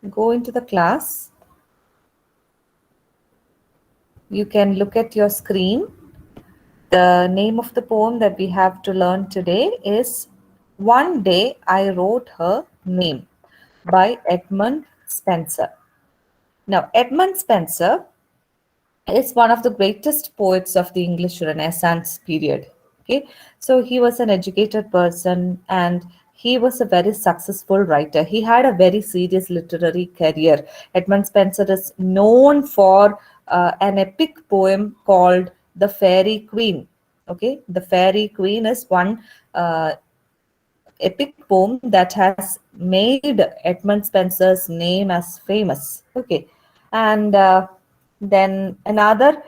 go into the class, you can look at your screen. The name of the poem that we have to learn today is One Day I Wrote Her Name by Edmund Spenser. Now, Edmund Spenser is one of the greatest poets of the English Renaissance period. Okay, so he was an educated person and he was a very successful writer. He had a very serious literary career. Edmund Spenser is known for an epic poem called The Fairy Queen. Okay, The Fairy Queen is one epic poem that has made Edmund Spenser's name as famous. Okay, and then another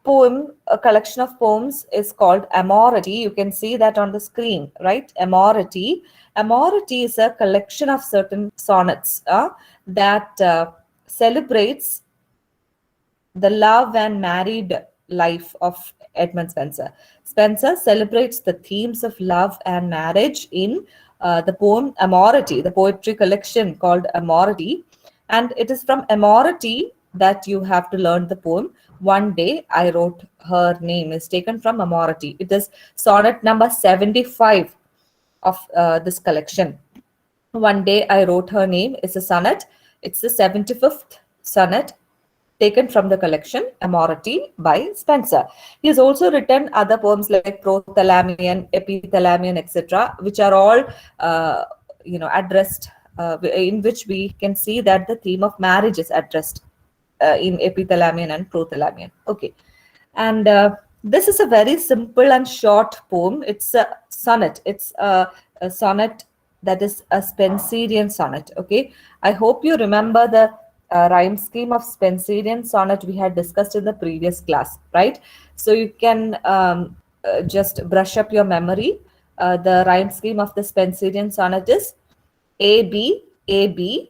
poem, a collection of poems is called Amority. You can see that on the screen, right? Amority. Amority is a collection of certain sonnets that celebrates the love and married life of Edmund Spenser. Spenser celebrates the themes of love and marriage in the poem Amority, the poetry collection called Amority. And it is from Amority that you have to learn the poem. One Day I Wrote Her Name is taken from Amority. It is sonnet number 75 of this collection. One Day I Wrote Her Name is a sonnet. It's the 75th sonnet taken from the collection Amority by Spenser. He has also written other poems like Prothalamion, Epithalamion, etc., which are all addressed, in which we can see that the theme of marriage is addressed in Epithalamion and Prothalamion. Okay, and this is a very simple and short poem. It's a sonnet. It's a sonnet that is a Spenserian sonnet. Okay, I hope you remember the rhyme scheme of Spenserian sonnet we had discussed in the previous class, right? So you can just brush up your memory. The rhyme scheme of the Spenserian sonnet is A B A B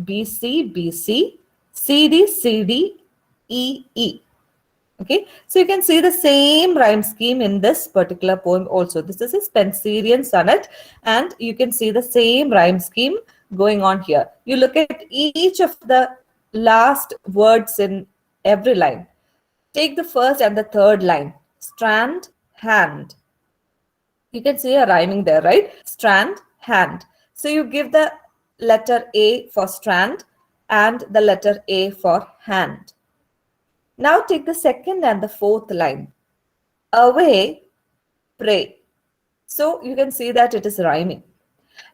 B C B C C D C D E E. Okay, so you can see the same rhyme scheme in this particular poem also. This is a Spenserian sonnet, and you can see the same rhyme scheme going on here. You look at each of the last words in every line. Take the first and the third line. Strand, hand. You can see a rhyming there, right? Strand, hand. So you give the letter A for strand and the letter A for hand. Now take the second and the fourth line. Away, pray. So you can see that it is rhyming.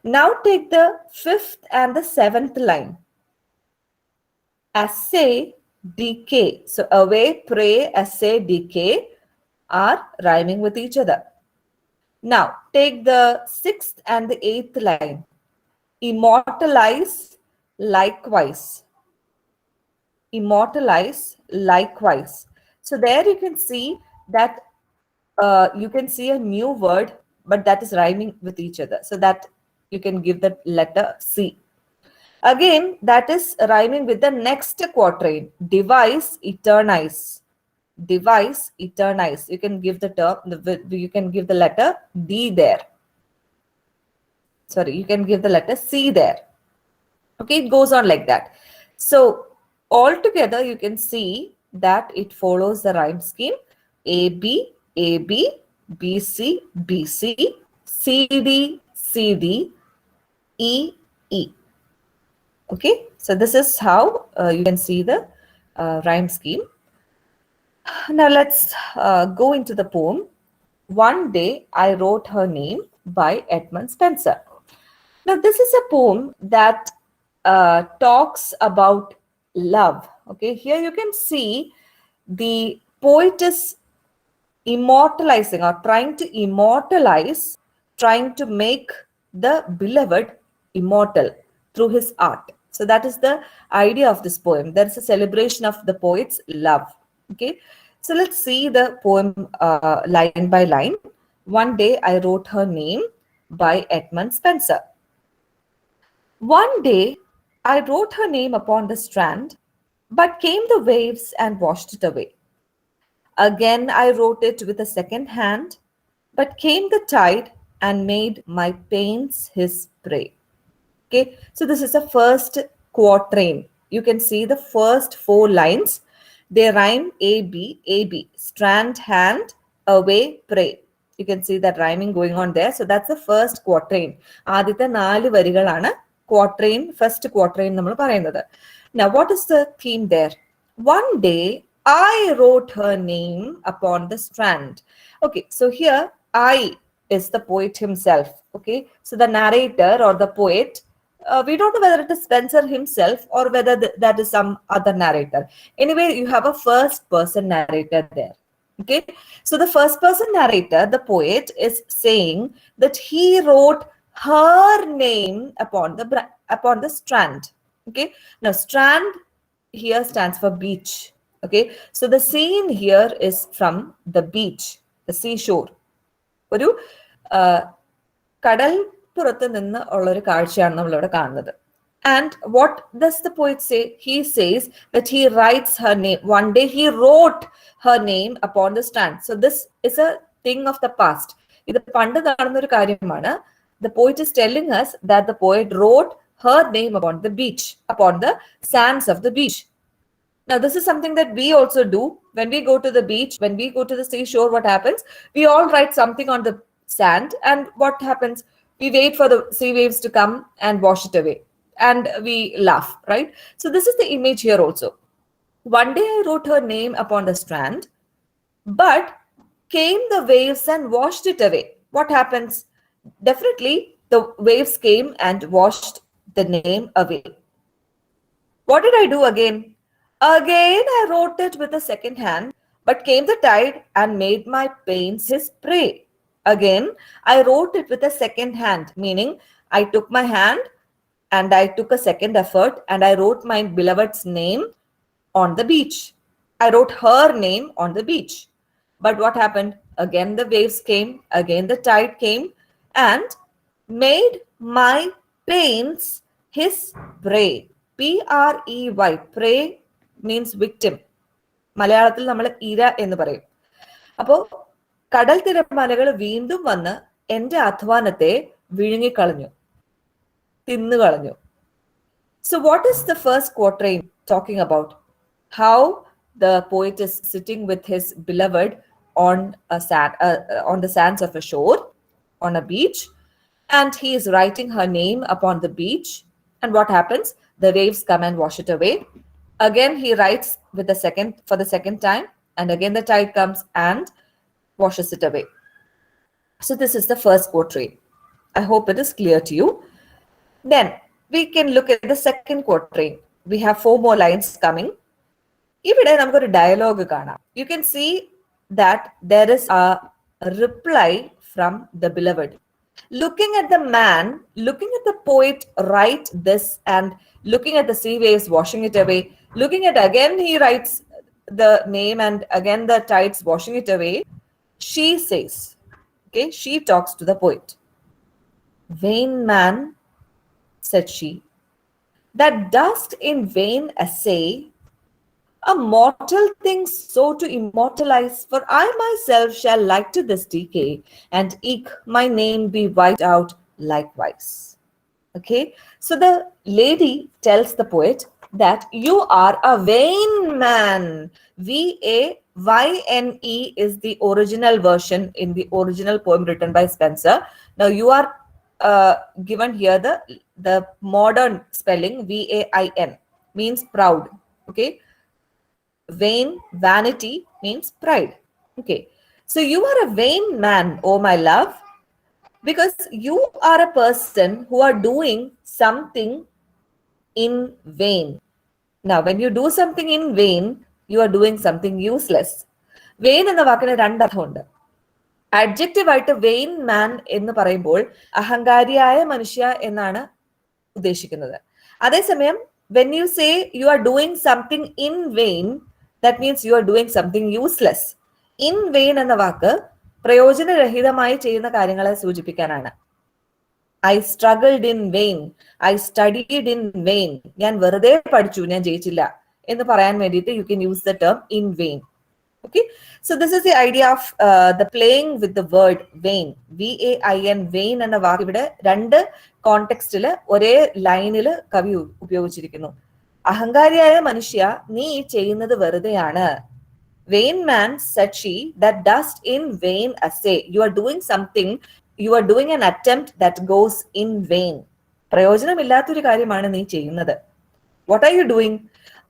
Now take the fifth and the seventh line. Assay, decay. So away, pray, assay, decay are rhyming with each other. Now take the sixth and the eighth line. Immortalize, likewise. Immortalize, likewise. So there you can see that you can see a new word, but that is rhyming with each other. So that you can give the letter C. Again, that is rhyming with the next quatrain. Devise, eternize. Devise, eternize. You can give the term, you can give the letter D there. Sorry, you can give the letter C there. Okay, it goes on like that. So altogether, you can see that it follows the rhyme scheme A B A B B C B C C D C D E E. Okay, so this is how you can see the rhyme scheme. Now let's go into the poem. One Day I Wrote Her Name by Edmund Spenser. Now this is a poem that talks about love. Okay, here you can see the poet is immortalizing or trying to immortalize, trying to make the beloved immortal through his art. So that is the idea of this poem. There is a celebration of the poet's love. Okay, so let's see the poem line by line. One Day I Wrote Her Name by Edmund Spenser. One day I wrote her name upon the strand, but came the waves and washed it away. Again I wrote it with a second hand, but came the tide and made my pains his prey. Okay, so this is the first quatrain. You can see the first 4 lines. They rhyme A, B, A, B. Strand, hand, away, pray. You can see that rhyming going on there. So that's the first quatrain. ആദ്യത്തെ 4 വരികളാണ് quatrain, first quatrain നമ്മൾ പറയുന്നത്. Now, what is the theme there? One day, I wrote her name upon the strand. Okay, so here I is the poet himself. Okay, so the narrator or the poet, we don't know whether it is Spenser himself or whether that is some other narrator. Anyway, you have a first person narrator there. Okay, so the first person narrator, the poet, is saying that he wrote her name upon the strand. Okay, now strand here stands for beach. Okay, so the scene here is from the beach, the seashore. ഒരു കടൽ പുറത്ത് നിന്ന് ഉള്ള ഒരു കാഴ്ചയാണ് നമ്മൾ ഇവിടെ കാണുന്നത്. And what does the poet say? He says that he writes her name. One day he wrote her name upon the strand. So this is a thing of the past. ഇത് പണ്ട് നടന്ന ഒരു കാര്യമാണ്. The poet is telling us that the poet wrote her name upon the beach, upon the sands of the beach. Now, this is something that we also do. When we go to the beach, when we go to the seashore, what happens? We all write something on the sand, and what happens? We wait for the sea waves to come and wash it away, and we laugh, right? So this is the image here also. One day I wrote her name upon the strand, but came the waves and washed it away. What happens? Definitely, the waves came and washed the name away. What did I do again? Again, I wrote it with the second hand, but came the tide and made my pains his prey. Again, I wrote it with a second hand, meaning I took my hand and I took a second effort and I wrote my beloved's name on the beach. I wrote her name on the beach. But what happened? Again, the waves came, again, the tide came and made my pains his prey. P-R-E-Y, prey means victim. മലയാളത്തിൽ നമ്മൾ ഇര എന്ന് പറയും. അപ്പോ കടൽ തിരമാലകൾ വീണ്ടും വന്ന് എന്റെ അധ്വാനത്തെ വിഴുങ്ങിക്കളഞ്ഞു, തിന്നുകളഞ്ഞു. So what is the first quatrain talking about? How the poet is sitting with his beloved on the sands of a shore, on a beach, and he is writing her name upon the beach. And what happens? The waves come and wash it away. Again, he writes for the second time, and again the tide comes and washes it away. So this is the first quatrain. I hope it is clear to you. Then we can look at the second quatrain. We have 4 more lines coming. ഇവിടെ നമുക്കൊരു dialogue കാണാം. You can see that there is a reply from the beloved. Looking at the man, looking at the poet write this and looking at the sea waves washing it away, looking at again he writes the name and again the tides washing it away, she says, okay, she talks to the poet. Vain man, said she, that dost in vain essay a mortal thing so to immortalize, for I myself shall like to this decay, and eke my name be wiped out likewise. Okay, so the lady tells the poet that you are a vain man. V-A-Y-N-E is the original version in the original poem written by Spenser. Now you are given here the modern spelling V-A-I-N, means proud. Okay, vain, vanity means pride. Okay, so you are a vain man, oh my love, because you are a person who are doing something in vain. Now, when you do something in vain, you are doing something useless. Vain എന്ന വാക്കിന് 2 അർത്ഥമുണ്ട്. Adjective ആയിട്ട് vein മാൻ എന്ന് പറയുമ്പോൾ അഹങ്കാരിയായ മനുഷ്യ എന്നാണ് ഉദ്ദേശിക്കുന്നത്. അതേസമയം when you say you are doing something in vain, that means you are doing something useless. In vain എന്ന വാക്ക് പ്രയോജനരഹിതമായി ചെയ്യുന്ന കാര്യങ്ങളെ സൂചിപ്പിക്കാനാണ്. I struggled in vain, I studied in vain. ഞാൻ വെറുതെ പഠിച്ചു, ഞാൻ ജയിച്ചില്ല എന്ന് പറയാൻ വേണ്ടിയിട്ട് you can use the term in vain. Okay, so this is the idea of the playing with the word vain. V-A-I-N, vain എന്ന വാക്ക് ഇവിടെ 2 കോണ്ടെക്സ്റ്റില് ഒരേ ലൈനില് കവി ഉപയോഗിച്ചിരിക്കുന്നു. അഹങ്കാരിയായ മനുഷ്യ, നീ ചെയ്യുന്നത് വെറുതെയാണ്. Vain man, said she, that dost in vain essay. You are doing something, you are doing an attempt that goes in vain. പ്രയോജനമില്ലാത്തൊരു കാര്യമാണ് നീ ചെയ്യുന്നത്. What are you doing?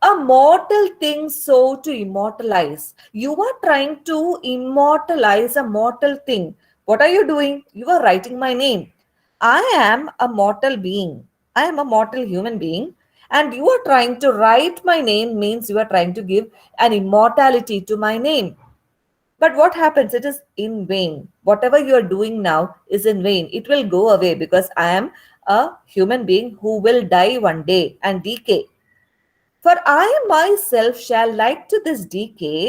A mortal thing so to immortalize. You are trying to immortalize a mortal thing. What are you doing? You are writing my name. I am a mortal being. I am a mortal human being. And you are trying to write my name means you are trying to give an immortality to my name. But what happens? It is in vain. Whatever you are doing now is in vain. It will go away because I am a human being who will die one day and decay. For I myself shall like to this decay,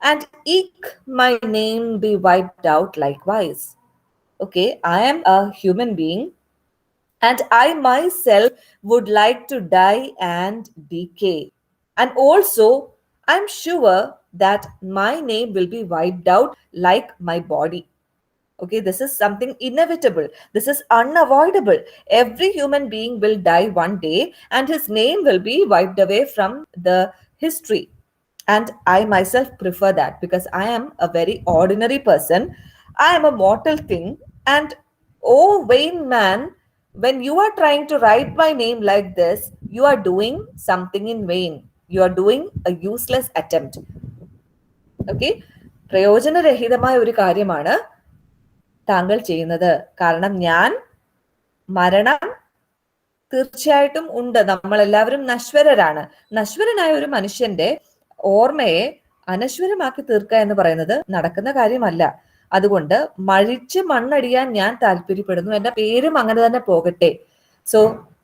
and eke my name be wiped out likewise. Okay, I am a human being, and I myself would like to die and decay. And also, I'm sure that my name will be wiped out like my body. Okay, this is something inevitable. This is unavoidable. Every human being will die one day, and his name will be wiped away from the history. And I myself prefer that because I am a very ordinary person. I am a mortal thing. And oh, vain man, when you are trying to write my name like this, you are doing something in vain. You are doing a useless attempt. Okay, പ്രയോജനരഹിതമായ ഒരു കാര്യമാണ് താങ്കൾ ചെയ്യുന്നത്. കാരണം ഞാൻ മരണം തീർച്ചയായിട്ടും ഉണ്ട്. നമ്മളെല്ലാവരും നശ്വരരാണ്. നശ്വരനായ ഒരു മനുഷ്യന്റെ ഓർമ്മയെ അനശ്വരമാക്കി തീർക്കുക എന്ന് പറയുന്നത് നടക്കുന്ന കാര്യമല്ല. അതുകൊണ്ട് മഴിച്ച് മണ്ണടിയാൻ ഞാൻ താല്പര്യപ്പെടുന്നു. എന്റെ പേരും അങ്ങനെ തന്നെ പോകട്ടെ. So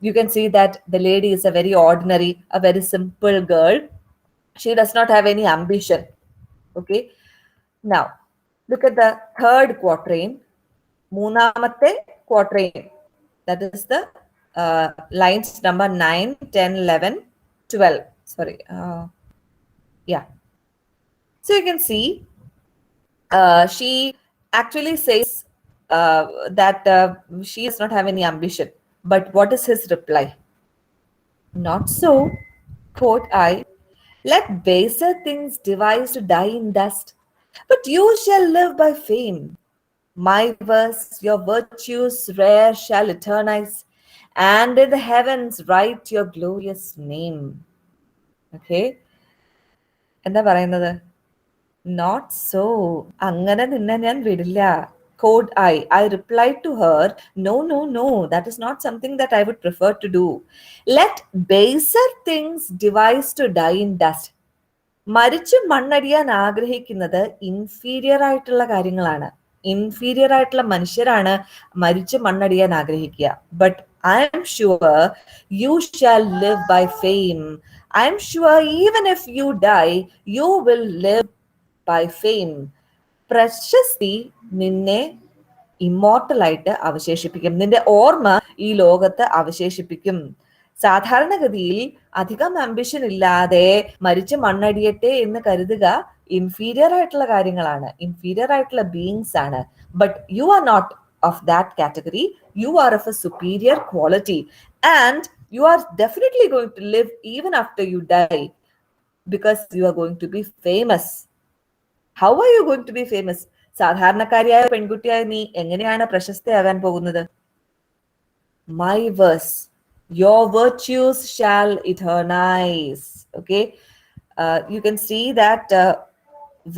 you can see that the lady is a very ordinary, a very simple girl. She does not have any ambition. Okay, now look at the third quatrain. മൂന്നാമത്തെ quatrain, that is the lines number 9, 10, 11, 12. Sorry. Yeah. So you can see she actually says that she does not have any ambition. But what is his reply? Not so, quote I. Let baser things devise to die in dust, but you shall live by fame. My verse, your virtues rare shall eternize, and in the heavens write your glorious name. Okay, എന്താ പറയുന്നത്? Not so. അങ്ങനെ നിന്നെ ഞാൻ വിടില്ല. Code I replied to her, no, no, no, that is not something that I would prefer to do. Let baser things devise to die in dust. മരിച്ചു മണ്ണടിയാൻ ആഗ്രഹിക്കുന്നത് inferior ആയിട്ടുള്ള കാര്യങ്ങളാണ്. ഇൻഫീരിയർ ആയിട്ടുള്ള മനുഷ്യരാണ് മരിച്ചു മണ്ണടിയാൻ ആഗ്രഹിക്കുക. But I'm sure you shall live by fame. I'm sure even if you die you will live by fame. പ്രശസ്തി നിന്നെ ഇമ്മോർട്ടലായിട്ട് അവശേഷിപ്പിക്കും. നിന്റെ ഓർമ്മ ഈ ലോകത്ത് അവശേഷിപ്പിക്കും. സാധാരണഗതിയിൽ അധികം ആംബിഷൻ ഇല്ലാതെ മരിച്ച് മണ്ണടിയട്ടെ എന്ന് കരുതുക ഇൻഫീരിയർ ആയിട്ടുള്ള കാര്യങ്ങളാണ്, ഇൻഫീരിയർ ആയിട്ടുള്ള ബീയിങ്സ് ആണ്. But you are not of that category. You are of a superior quality and you are definitely going to live even after you die because you are going to be famous. How are you going to be famous? സാധാരണക്കാരിയായ പെൺകുട്ടിയായ നീ എങ്ങനെയാണ് പ്രശസ്തയാകാൻ പോകുന്നത്? My verse, your virtues shall eternize. Okay, you can see that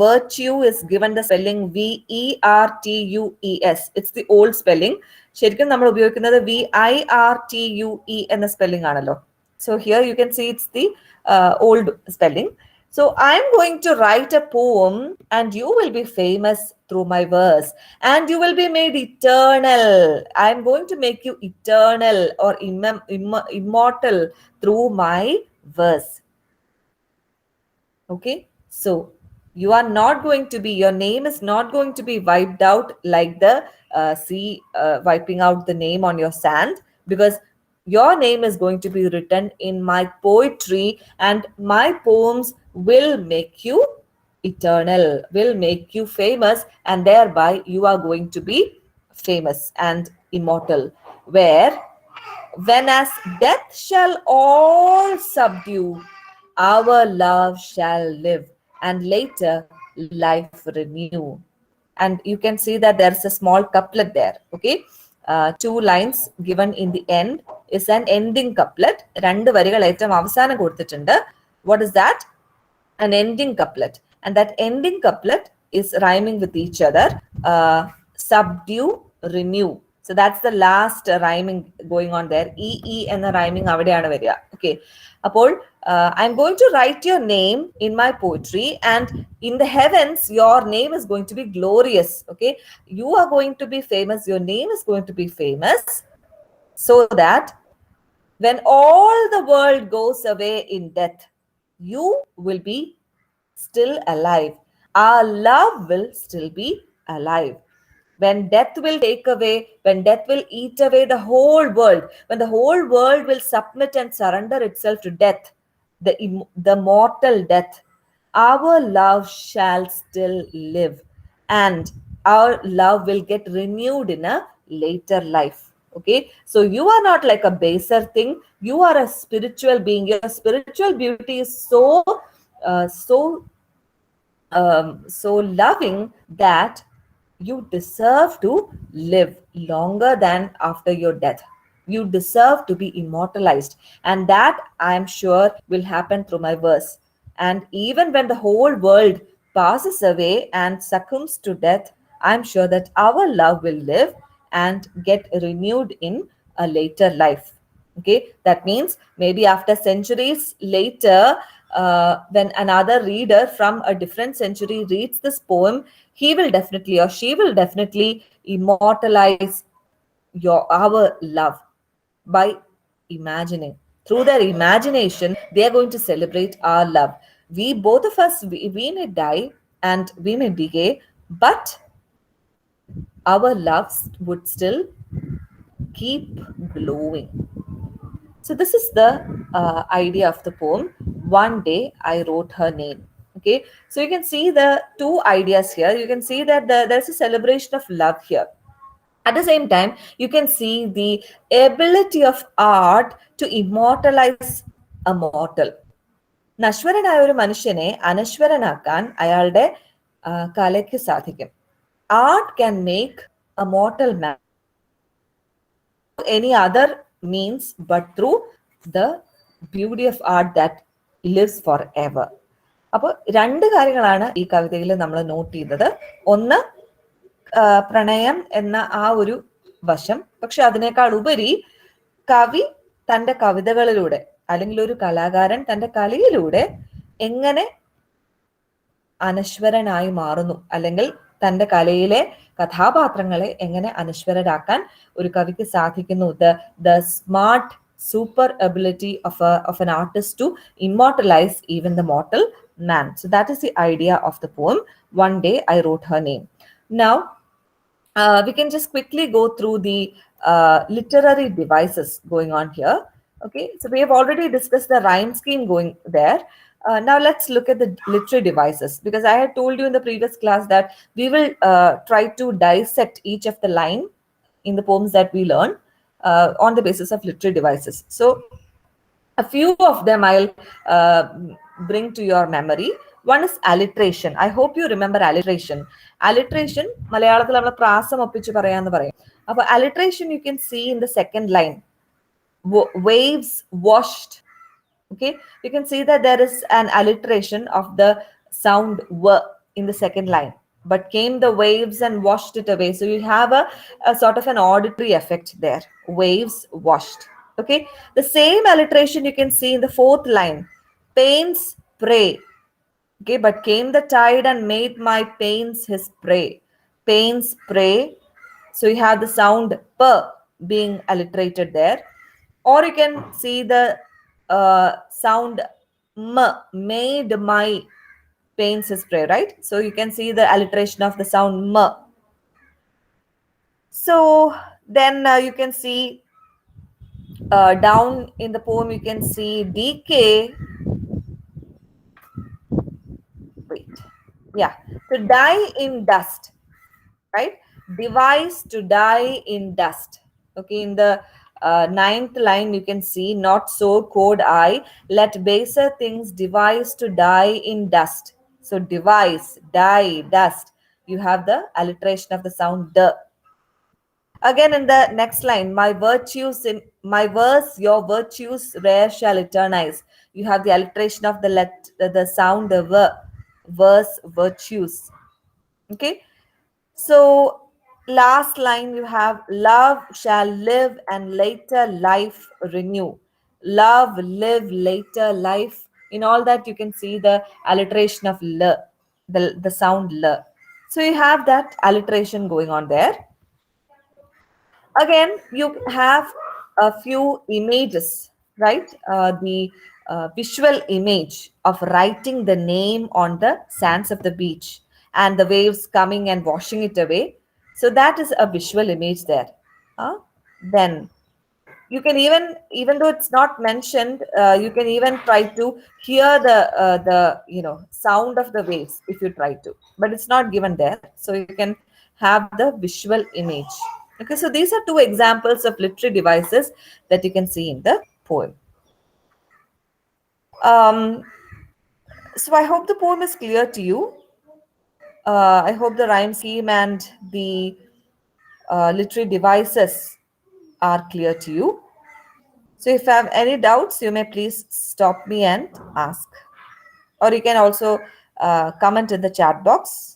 virtue is given the spelling VERTUES. It's the old spelling. ശരിക്കും നമ്മൾ ഉപയോഗിക്കുന്നത് VIRTUE എന്ന സ്പെല്ലിംഗ് ആണല്ലോ. So here you can see it's the old spelling. So I'm going to write a poem and you will be famous through my verse and you will be made eternal. I'm going to make you eternal or immortal through my verse. Okay, so you are not going to be, your name is not going to be wiped out like the sea wiping out the name on your sand, because your name is going to be written in my poetry and my poems will make you eternal, will make you famous, and thereby you are going to be famous and immortal. Where When as death shall all subdue, our love shall live, and later life renew. And you can see that there's a small couplet there. Okay, two lines given in the end is an ending couplet. രണ്ട് വരികൾ ഏറ്റവും അവസാനം കൊടുത്തിട്ടുണ്ട്. What is that? An ending couplet, and that ending couplet is rhyming with each other. Subdue, renew. So that's the last rhyming going on there. E എന്ന rhyming അവിടെയാണ് വരിക. Okay, അപ്പോൾ I'm going to write your name in my poetry, and in the heavens your name is going to be glorious. Okay, you are going to be famous, your name is going to be famous, so that when all the world goes away in death, you will be still alive. Our love will still be alive. When death will take away, when death will eat away the whole world, when the whole world will submit and surrender itself to death, the mortal death, our love shall still live, and our love will get renewed in a later life. Okay, so you are not like a baser thing, you are a spiritual being. Your spiritual beauty is so loving that you deserve to live longer than after your death. You deserve to be immortalized, and that I am sure will happen through my verse. And even when the whole world passes away and succumbs to death, I am sure that our love will live and get renewed in a later life. Okay, that means maybe after centuries later, when another reader from a different century reads this poem, he will definitely, or she will definitely, immortalize our love by imagining. Through their imagination, they are going to celebrate our love. We, both of us, we may die and we may decay, but our love would still keep glowing. So this is the idea of the poem. One day I wrote her name. Okay, so you can see the two ideas here. You can see that there's a celebration of love here. At the same time, you can see the ability of art to immortalize a mortal. നശ്വരനായ ഒരു മനുഷ്യനെ അനശ്വരനാക്കാൻ അയാളുടെ കലയ്ക്ക് സാധിക്കും. Art can make a mortal man any other means but through the beauty of art that lives forever. അപ്പോൾ രണ്ട് കാര്യങ്ങളാണ് ഈ കവിതയിൽ നമ്മൾ നോട്ട് ചെയ്തത്. ഒന്ന്, പ്രണയം എന്ന ആ ഒരു വശം. പക്ഷെ അതിനേക്കാൾ ഉപരി കവി തൻ്റെ കവിതകളിലൂടെ, അല്ലെങ്കിൽ ഒരു കലാകാരൻ തൻ്റെ കലയിലൂടെ എങ്ങനെ അനശ്വരനായി മാറുന്നു, അല്ലെങ്കിൽ തൻ്റെ കലയിലെ കഥാപാത്രങ്ങളെ എങ്ങനെ അനശ്വരരാക്കാൻ ഒരു കവിക്ക് സാധിക്കുന്നു. The smart super ability of an artist to immortalize even the mortal man. So that is the idea of the poem. One day I wrote her name. Now we can just quickly go through the literary devices going on here. Okay, so we have already discussed the rhyme scheme going there. Now let's look at the literary devices, because I had told you in the previous class that we will try to dissect each of the line in the poems that we learn on the basis of literary devices. So a few of them I'll bring to your memory. One is alliteration. I hope you remember alliteration. Alliteration, മലയാളത്തിൽ നമ്മൾ പ്രാസം ഒപ്പിച്ച് പറയാന്ന് പറയും. അപ്പോൾ alliteration you can see in the second line. Waves washed. Okay, you can see that there is an alliteration of the sound w in the second line, but came the waves and washed it away. So you have a sort of an auditory effect there. Waves washed. Okay, the same alliteration you can see in the fourth line. Pains prey. Okay, but came the tide and made my pains his prey. Pains prey. So you have the sound p being alliterated there. Or you can see the sound m, made my pains his prey, right? So you can see the alliteration of the sound m. So then you can see down in the poem, you can see decay. Wait, yeah, to die in dust, right? Device to die in dust. Okay, in the Ninth line, you can see, not so code I, let baser things devise to die in dust. So devise, die, dust. You have the alliteration of the sound d. Again, in the next line, my virtues in my verse, your virtues rare shall eternize. You have the alliteration of the sound the verse, virtues. Okay. So last line you have love shall live and later life renew. Love, live, later life. In all that you can see the alliteration of l, the sound l. So you have that alliteration going on there. Again, you have a few images, right? The visual image of writing the name on the sands of the beach and the waves coming and washing it away. So that is a visual image there. Then you can even though it's not mentioned, you can even try to hear the sound of the waves if you try to, but it's not given there, so you can have the visual image. Okay, so these are two examples of literary devices that you can see in the poem. um, so I hope the poem is clear to you. I hope the rhyme scheme and the literary devices are clear to you. So if you have any doubts, you may please stop me and ask. Or you can also comment in the chat box.